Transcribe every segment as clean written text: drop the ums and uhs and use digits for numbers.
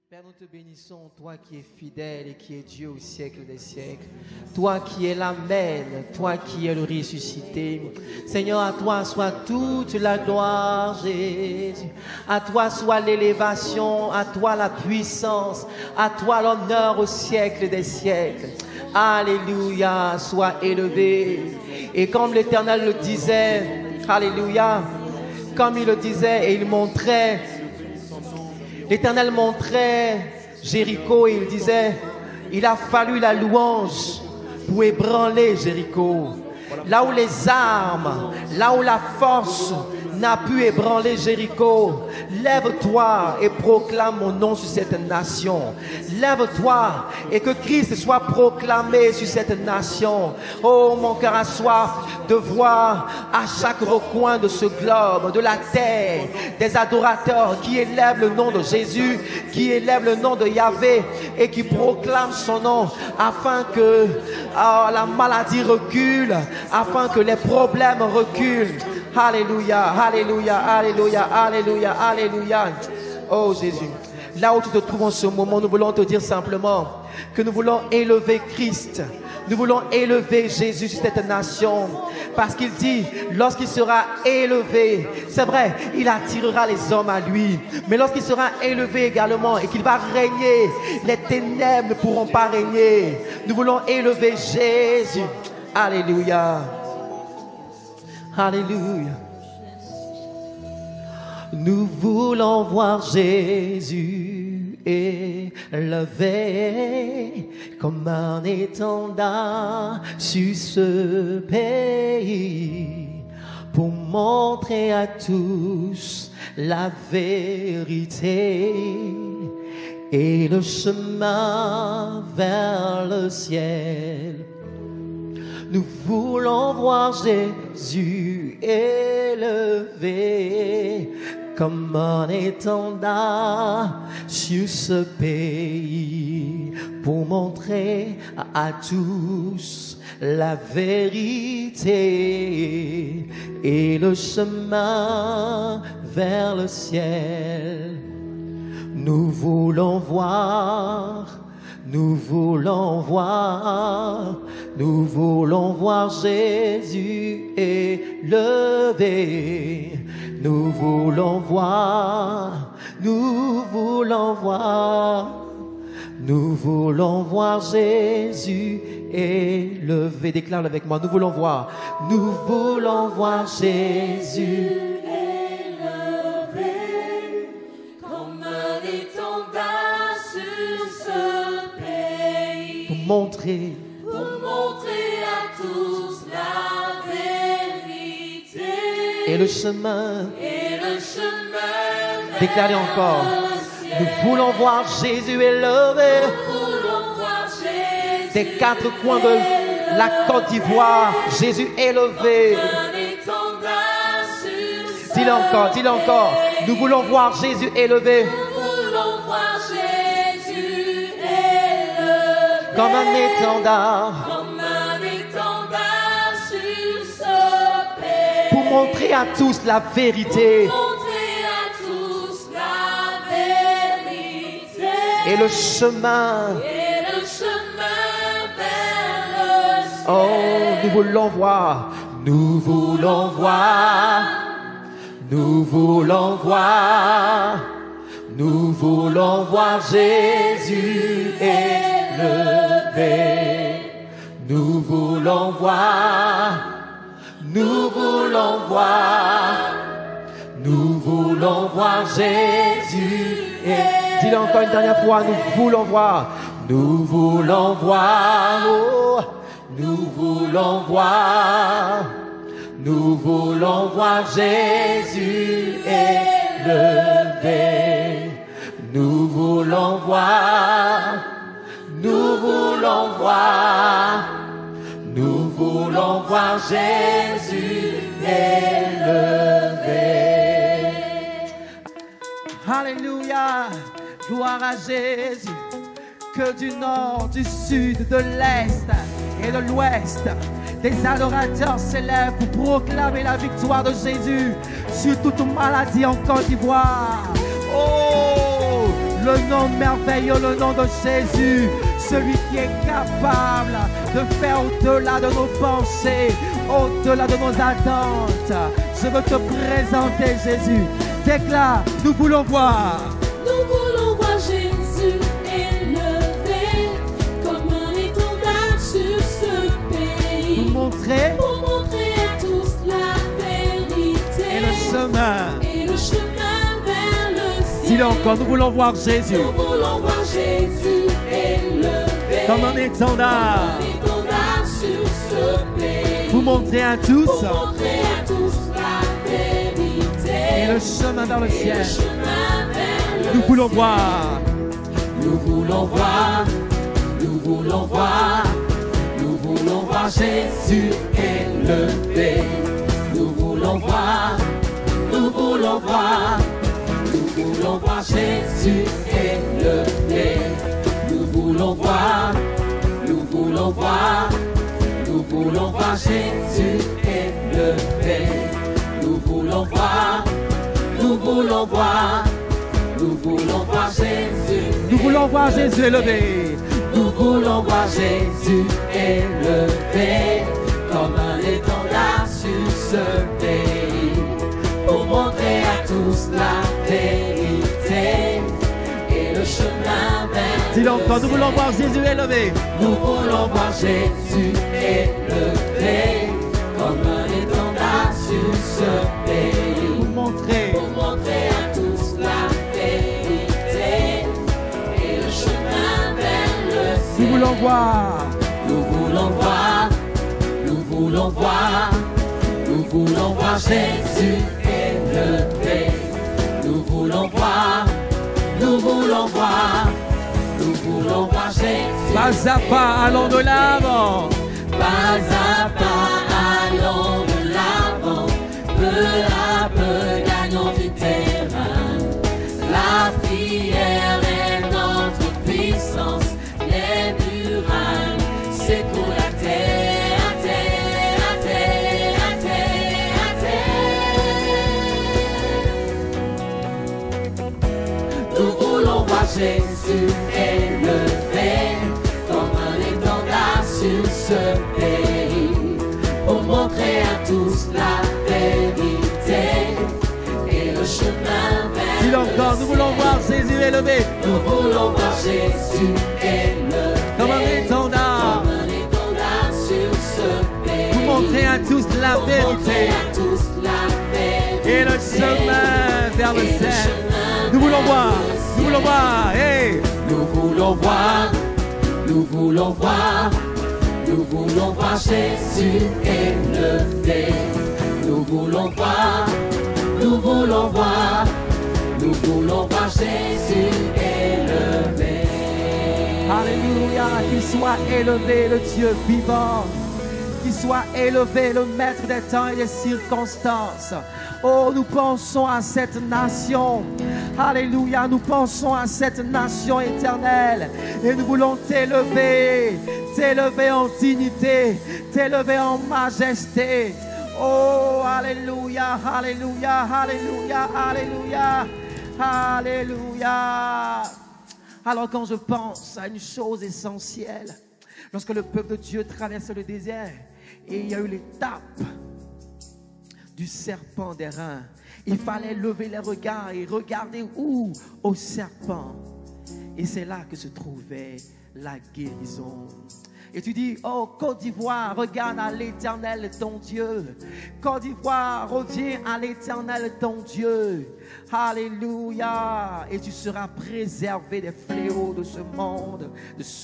Père, nous te bénissons, toi qui es fidèle et qui es Dieu au siècle des siècles. Toi qui es l'Amen, toi qui es le ressuscité. Seigneur, à toi soit toute la gloire, Jésus. À toi soit l'élévation, à toi la puissance, à toi l'honneur au siècle des siècles. Alléluia, sois élevé. Et comme l'Éternel le disait, alléluia, comme il le disait et il montrait, l'Éternel montrait Jéricho et il disait, il a fallu la louange pour ébranler Jéricho. Là où les armes, là où la force n'a pu ébranler Jéricho, lève-toi et proclame mon nom sur cette nation. Lève-toi et que Christ soit proclamé sur cette nation. Oh, mon cœur a soif de voir à chaque recoin de ce globe, de la terre, des adorateurs qui élèvent le nom de Jésus, qui élèvent le nom de Yahvé et qui proclament son nom afin que la maladie recule, afin que les problèmes reculent. Alléluia, alléluia, alléluia, alléluia, alléluia. Oh Jésus, là où tu te trouves en ce moment, nous voulons te dire simplement que nous voulons élever Christ. Nous voulons élever Jésus sur cette nation. Parce qu'il dit, lorsqu'il sera élevé, c'est vrai, il attirera les hommes à lui. Mais lorsqu'il sera élevé également et qu'il va régner, les ténèbres ne pourront pas régner. Nous voulons élever Jésus. Alléluia. Alléluia. Nous voulons voir Jésus élevé comme un étendard sur ce pays pour montrer à tous la vérité et le chemin vers le ciel. Nous voulons voir Jésus élevé comme un étendard sur ce pays pour montrer à tous la vérité et le chemin vers le ciel. Nous voulons voir. Nous voulons voir Jésus élevé. Nous voulons voir Jésus élevé. Déclare avec moi, nous voulons voir Jésus élevé comme un étendard sur ce pays. Pour montrer à tous la vérité et le chemin. Déclarez encore. Nous voulons voir Jésus élevé des quatre coins de la Côte d'Ivoire. Jésus élevé. Dis-le encore. Nous voulons voir Jésus élevé. Comme un étendard sur ce pays. Pour montrer à tous la vérité. Et le chemin. vers le ciel. Oh, nous voulons voir. Nous voulons voir Jésus élevé. Nous voulons voir Jésus élevé. Dis-le encore une dernière fois, nous voulons voir Jésus élevé. Nous voulons voir Jésus élevé. Alléluia, gloire à Jésus. Que du nord, du sud, de l'est et de l'ouest, des adorateurs s'élèvent pour proclamer la victoire de Jésus sur toute maladie en Côte d'Ivoire. Oh, le nom merveilleux, le nom de Jésus, celui qui est capable de faire au-delà de nos pensées, au-delà de nos attentes. Je veux te présenter Jésus. Déclare, nous voulons voir. Nous voulons voir Jésus élevé comme un étendard sur ce pays. Pour montrer à tous la vérité et le chemin. Et le chemin vers le ciel. Dis-le encore, nous voulons voir Jésus. Nous voulons voir Jésus élevé comme un étendard sur ce pays. Pour montrer à tous la vérité et le chemin vers le ciel. Nous voulons voir. Nous voulons voir. Nous voulons voir. Nous voulons voir Jésus élevé. Nous voulons voir. Nous voulons voir. Nous voulons voir Jésus élevé. Nous voulons voir. Nous voulons voir. Nous voulons voir Jésus élevé. Nous voulons voir. Nous voulons voir. Nous voulons voir Jésus. Nous voulons voir Jésus élevé. Nous voulons voir Jésus élevé comme un étendard sur ce pays pour montrer à tous la vérité et le chemin vers. Dis-le encore, nous voulons voir Jésus élevé. Nous voulons voir Jésus élevé comme un étendard sur ce pays pour montrer à tous la vérité et le chemin vers le ciel. Nous voulons voir. Nous voulons voir. Nous voulons voir. Nous voulons voir Jésus élevé. Nous voulons voir. Nous voulons voir. Nous voulons voir Jésus. Pas à pas, allons de l'avant. Pas à pas, allons de l'avant. Peu à peu, gagnons du terrain. La prière est notre puissance. Les murailles s'écoulent à terre, à terre, à terre, à terre, à terre. Nous voulons voir Jésus élevé comme un étendard sur ce pays pour montrer à tous la vérité et le chemin vers. Dis-le encore, nous voulons voir Jésus élevé. Nous voulons voir Jésus élevé comme un étendard sur ce pays pour montrer à tous la vérité et le chemin vers le ciel. Nous voulons voir. Nous voulons voir. Hey. Nous voulons voir. Nous voulons voir. Nous voulons voir Jésus élevé. Nous voulons voir. Nous voulons voir. Nous voulons voir Jésus élevé. Alléluia, qu'il soit élevé le Dieu vivant, qu'il soit élevé le maître des temps et des circonstances. Oh, nous pensons à cette nation. Alléluia, nous pensons à cette nation éternelle et nous voulons t'élever, t'élever en dignité, t'élever en majesté. Oh, alléluia, alléluia, alléluia, alléluia, alléluia. Alors quand je pense à une chose essentielle, lorsque le peuple de Dieu traversait le désert et il y a eu l'étape du serpent d'airain, il fallait lever les regards et regarder où? Au serpent. Et c'est là que se trouvait la guérison. Et tu dis, oh Côte d'Ivoire, regarde à l'Éternel ton Dieu. Côte d'Ivoire, reviens à l'Éternel ton Dieu. Alléluia. Et tu seras préservé des fléaux de ce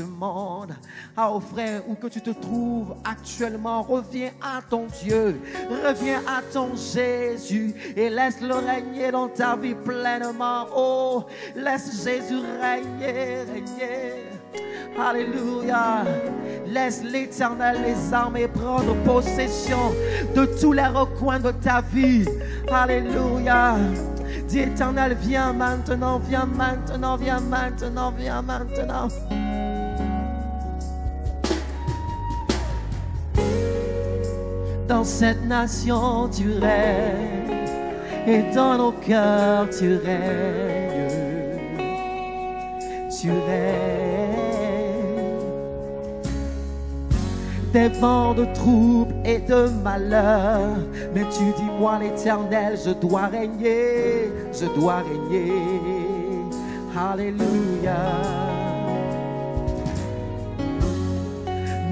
monde, Ah, oh frère, où que tu te trouves actuellement, reviens à ton Dieu. Reviens à ton Jésus et laisse-le régner dans ta vie pleinement. Oh, laisse Jésus régner. Alléluia. Laisse l'Éternel, les armées prendre possession de tous les recoins de ta vie. Alléluia. Dis Éternel, viens maintenant, viens maintenant, viens maintenant, viens maintenant. Dans cette nation tu règnes et dans nos cœurs tu règnes. tu règnes. Des vents de troubles et de malheur, mais tu dis moi l'Éternel, je dois régner, je dois régner. Alléluia.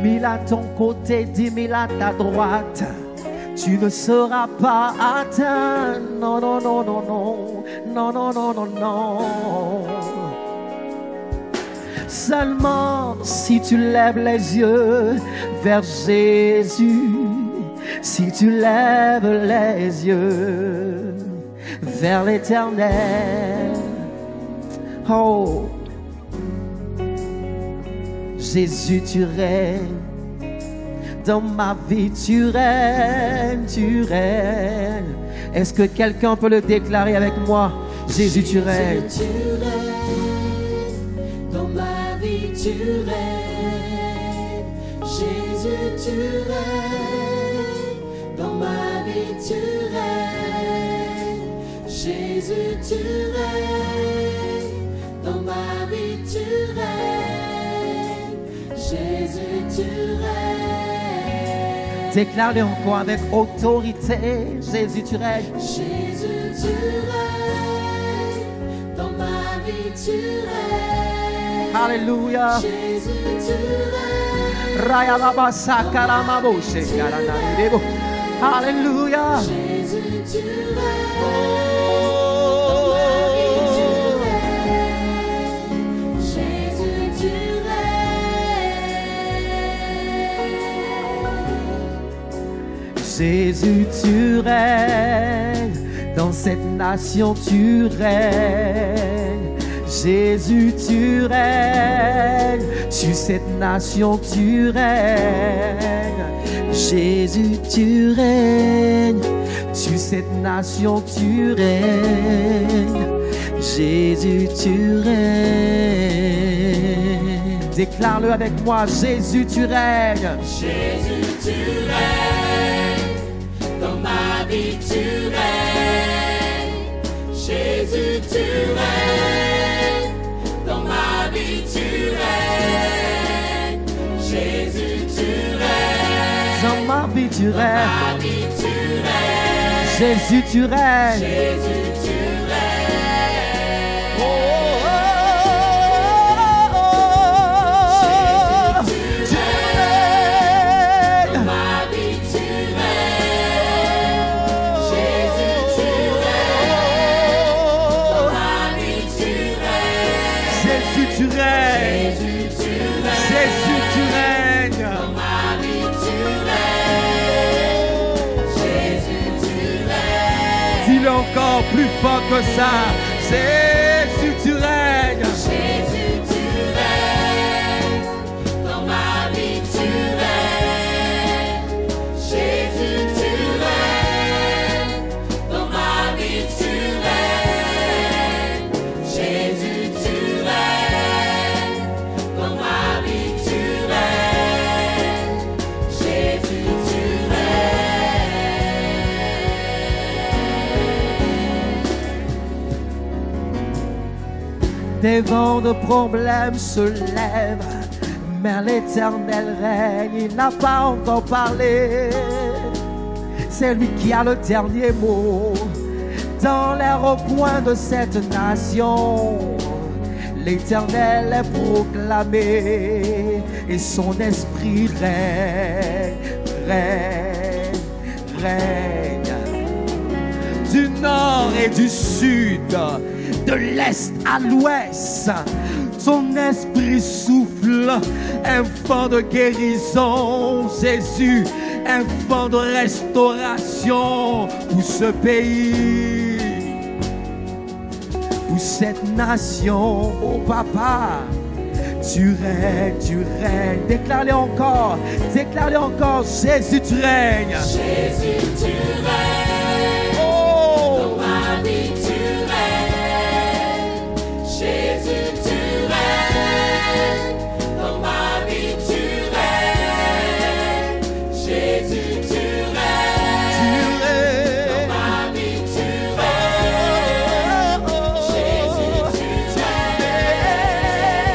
Mille à ton côté, 10 000 à ta droite, tu ne seras pas atteint. Non, non, non, non, non, non, non, non, non, non. Seulement si tu lèves les yeux vers Jésus, si tu lèves les yeux vers l'Éternel. Oh, Jésus, tu règnes. Dans ma vie, tu règnes, tu règnes. Est-ce que quelqu'un peut le déclarer avec moi? Jésus, tu règnes. Jésus, tu règnes. Dans ma vie, tu règnes. Jésus, tu règnes. Dans ma vie, tu règnes. Jésus, tu règnes. Dans ma vie, tu règnes. Jésus, tu règnes. Déclare-le encore avec autorité. Jésus, tu règnes. Jésus, tu règnes. Dans ma vie, tu règnes. Alléluia. Jésus, tu règnes. Alléluia. Jésus, tu règnes. Jésus, tu règnes. Dans cette nation, tu règnes. Jésus, tu règnes. Sur cette nation, tu règnes. Jésus, tu règnes. Sur cette nation, tu règnes. Jésus, tu règnes. Déclare-le avec moi. Jésus, tu règnes. Jésus, tu règnes. Dans ma vie, tu règnes. Jésus, tu règnes. Dans ma vie, tu règnes. Jésus, tu règnes. Dans ma vie, tu Dans ma règnes. vie, tu règnes. Jésus, tu règnes. Jésus, tu règnes. Oh, oh, oh, oh, oh. Jésus, tu Tu règnes. Dans règnes. ma vie, tu règnes. Jésus, tu règnes. Dans ma vie, tu règnes. Jésus, tu règnes. Jésus, tu règnes. Jésus, tu règnes. Dans ma vie, tu règnes. Jésus, tu règnes. Dis-le encore plus fort que ça. Jésus, tu règnes. Jésus, tu règnes. Dans ma vie, tu règnes. Jésus, tu règnes. Dans ma vie, tu règnes. Jésus, tu règnes. Dans ma vie, tu règnes. Jésus, tu règnes. Des vents de problèmes se lèvent, mais l'Éternel règne. Il n'a pas encore parlé. C'est lui qui a le dernier mot. Dans les recoins de cette nation, l'Éternel est proclamé et son esprit règne, règne, règne. Du nord et du sud, de l'est à l'ouest, son esprit souffle un vent de guérison. Jésus, un vent de restauration pour ce pays, pour cette nation. Oh papa, tu règnes, tu règnes. Déclare-le encore, déclare-le encore. Jésus, tu règnes. Jésus, tu règnes. Oh, Dans ma vie, tu règnes. Jésus, tu règnes. Dans ma vie, tu règnes. Jésus, tu règnes. tu Dans règnes. ma vie, tu règnes. Oh, oh, Jésus, tu règnes.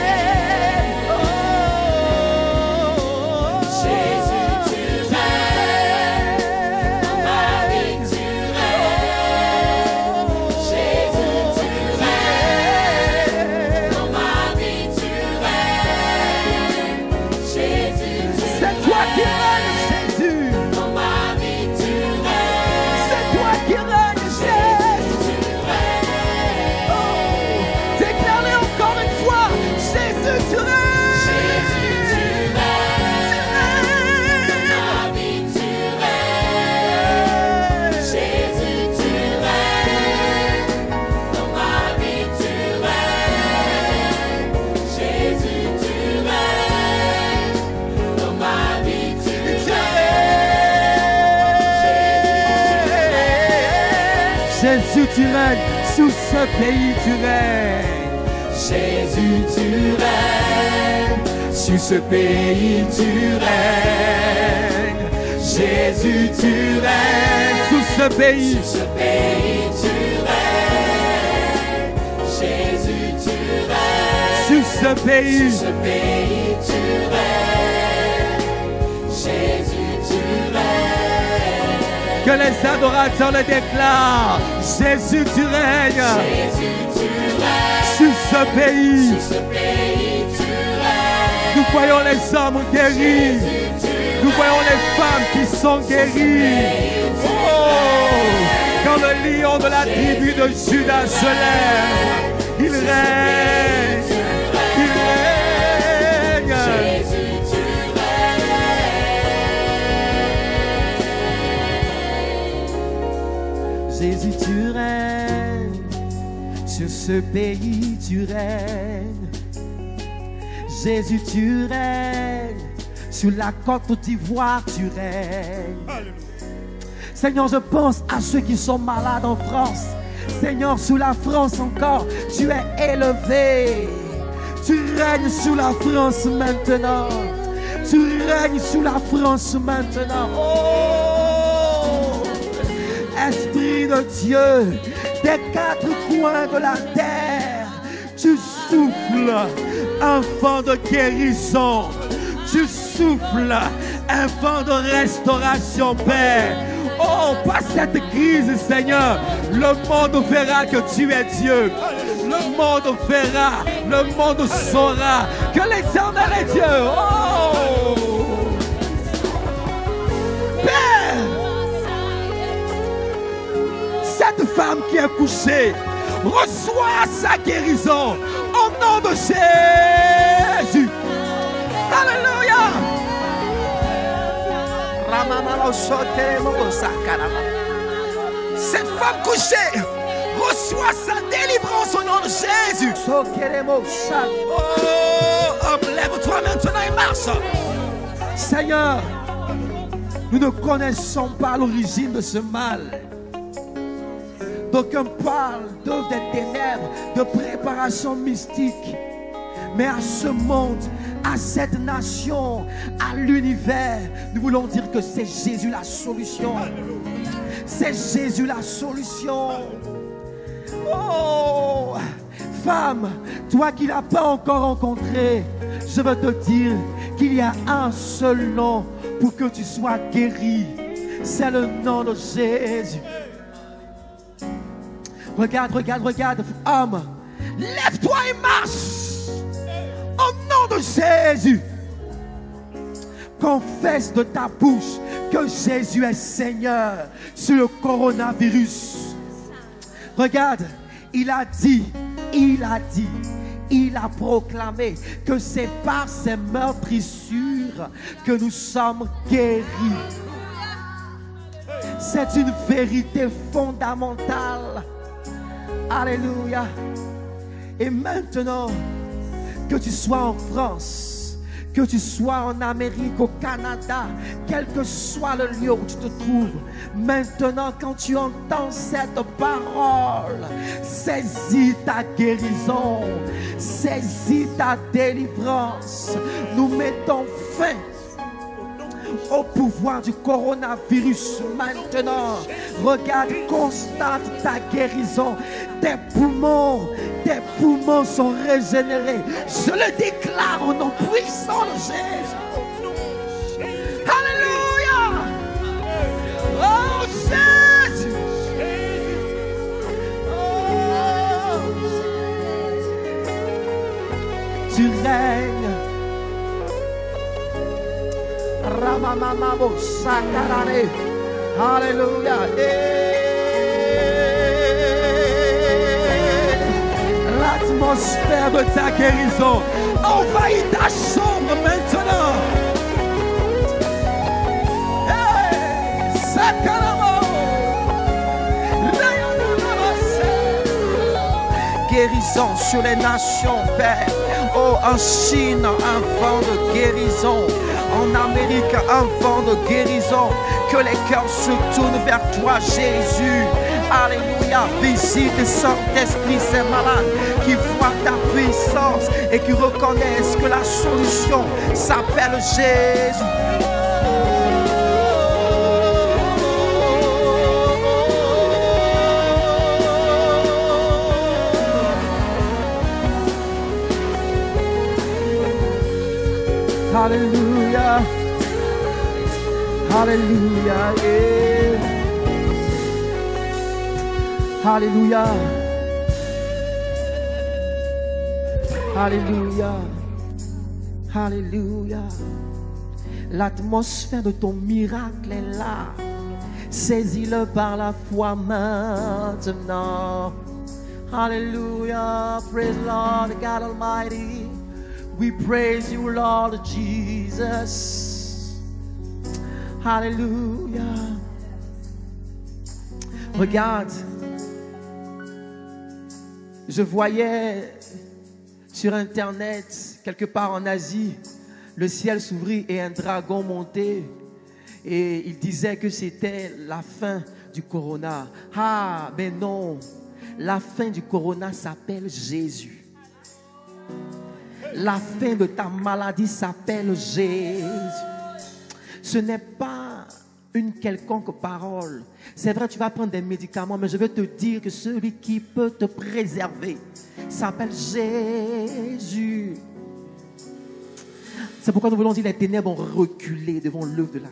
Jésus, tu règnes. Sur ce pays, tu règnes. Jésus, tu règnes. Sur ce pays, tu règnes. Jésus, tu règnes. Sur ce pays. Sur ce pays, tu règnes. Jésus, tu règnes. Sur ce pays. Sur ce pays, tu règnes. Jésus, tu règnes. Que les adorateurs le déclarent. Jésus, tu règnes. Jésus, tu règnes. Sur ce pays. Sur ce pays, tu règnes. Nous voyons les hommes guéris. Nous voyons les femmes qui sont guéries. Oh, quand le lion de la tribu de Judas se lève, il règne. Il règne. Jésus, tu règnes. Jésus, tu règnes. Sur ce pays, tu règnes. Jésus, tu règnes. Sur la Côte d'Ivoire, tu règnes. Seigneur, je pense à ceux qui sont malades en France. Seigneur, sous la France encore, tu es élevé. Tu règnes sous la France maintenant. Tu règnes sous la France maintenant. Oh! Esprit de Dieu, des quatre coins de la terre, tu souffles un vent de guérison. Tu souffles un vent de restauration, Père. Oh, pas cette crise, Seigneur. Le monde verra que tu es Dieu. Le monde verra, le monde saura que l'Éternel est Dieu. Oh! Père, cette femme qui est couchée reçoit sa guérison au nom de Jésus. Alléluia. Cette femme couchée reçoit sa délivrance au nom de Jésus. Oh, lève-toi maintenant et marche. Seigneur, nous ne connaissons pas l'origine de ce mal. D'aucuns parlent d'œuvre des ténèbres, de préparation mystique. Mais à ce monde, à cette nation, à l'univers, nous voulons dire que c'est Jésus la solution. C'est Jésus la solution. Oh, femme, toi qui ne l'as pas encore rencontré, je veux te dire qu'il y a un seul nom pour que tu sois guéri. C'est le nom de Jésus. Regarde, regarde, regarde, homme. Lève-toi et marche. Au nom de Jésus. Confesse de ta bouche que Jésus est Seigneur sur le coronavirus. Regarde, il a dit, il a proclamé que c'est par ses meurtrissures que nous sommes guéris. C'est une vérité fondamentale. Alléluia. Et maintenant, que tu sois en France, que tu sois en Amérique, au Canada, quel que soit le lieu où tu te trouves, maintenant quand tu entends cette parole, saisis ta guérison, saisis ta délivrance. Nous mettons fin au pouvoir du coronavirus maintenant. Regarde, constate ta guérison. Tes poumons sont régénérés. Je le déclare au nom puissant de Jésus. Alléluia. Oh Jésus. Oh. Tu règnes. Ramamamabo sakarare. Alléluia. L'atmosphère de ta guérison envahit ta chambre maintenant. Hey, sakaramo. Guérison sur les nations, Père. Oh, en Chine, un vent de guérison. en Amérique un vent de guérison. Que les cœurs se tournent vers toi, Jésus. Alléluia. Visite, Saint-Esprit, ces malades qui voient ta puissance et qui reconnaissent que la solution s'appelle Jésus. Alléluia. Alléluia. Alléluia. Alléluia. Alléluia. L'atmosphère de ton miracle est là. Saisis-le par la foi maintenant. Alléluia. Praise Lord God Almighty. We praise you, Lord Jesus. Alléluia. Regarde, je voyais sur Internet, quelque part en Asie, le ciel s'ouvrit et un dragon montait. Et il disait que c'était la fin du corona. Ah, ben non. La fin du corona s'appelle Jésus. La fin de ta maladie s'appelle Jésus. Ce n'est pas une quelconque parole. C'est vrai, tu vas prendre des médicaments, mais je veux te dire que celui qui peut te préserver s'appelle Jésus. C'est pourquoi nous voulons dire les ténèbres ont reculé devant l'œuvre de la